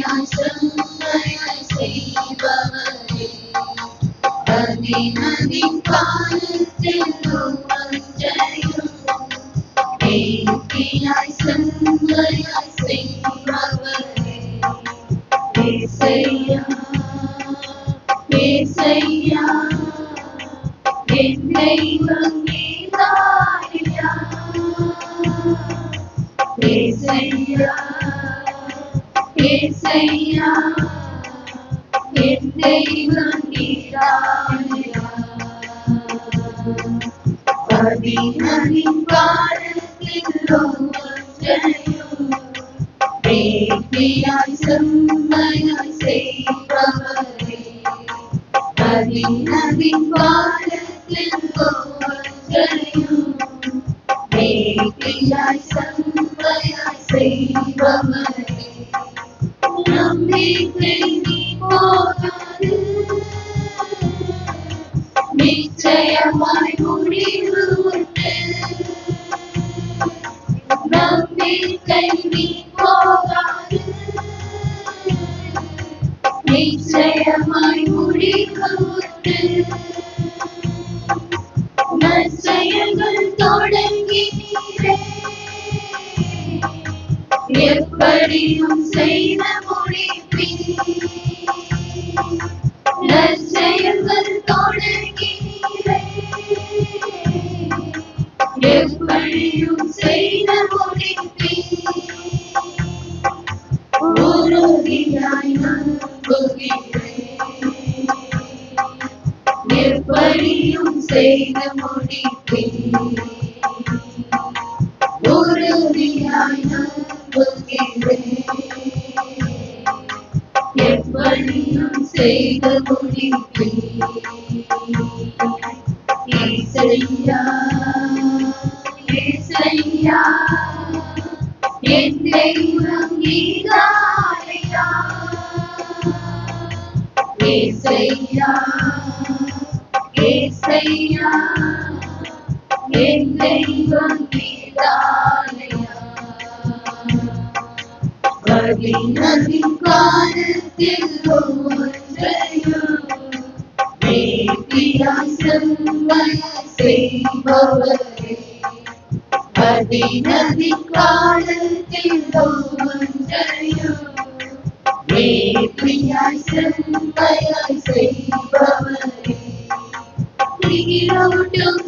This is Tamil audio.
வேண்டியாய் செம்மையாய் செய்பவரே, அதினதின் காலத்தில் ஒவ்வொன்றையும் வேண்டியாய் செம்மையாய் செய்பவரே, ஏசையா ஏசையா என் தெய்வம் நீதானையா, ஏசையா ஏசையா என் தெய்வம் நீதானையா, அதினதின் காலத்தில் ஒவ்வொன்றையும் வேண்டியாய் செம்மையாய் செய்பவரே, அதினதின் காலத்தில் ஒவ்வொன்றையும் வேண்டியாய் செம்மையாய் செய்பவரே, நம்பிக்கை நீ போகாது, நிச்சயமாய் முடிவு உண்டு. நம்பிக்கை நீ போகாது, நிச்சயமாய் முடிவு உண்டு. நற்செயல்கள் தொடங்கினீரே, எப்படியும் செய்த முடிப்பீர். நற்செயல்கள் தொடங்கினீரே, எப்படியும் செய்த முடிப்பீர். உறுதியாய் நம்புகிறேன், எப்படியும் செய்து முடிப்பீர். உறுதியாய் நம்புகிறேன், எப்படியும் செய்து முடிப்பீர். ஏசையா ஏசையா என் தெய்வம் நீதானையா, ஏசையா ஏசையா என் தெய்வம் நீதானையா, அதினதின் காலத்தில் ஒவ்வொன்றையும் வேண்டியாய் செம்மையாய் செய்பவரே, அதினதின் காலத்தில் ஒவ்வொன்றையும் வேண்டியாய் செம்மையாய் செய்பவரே, நீரோட்டும்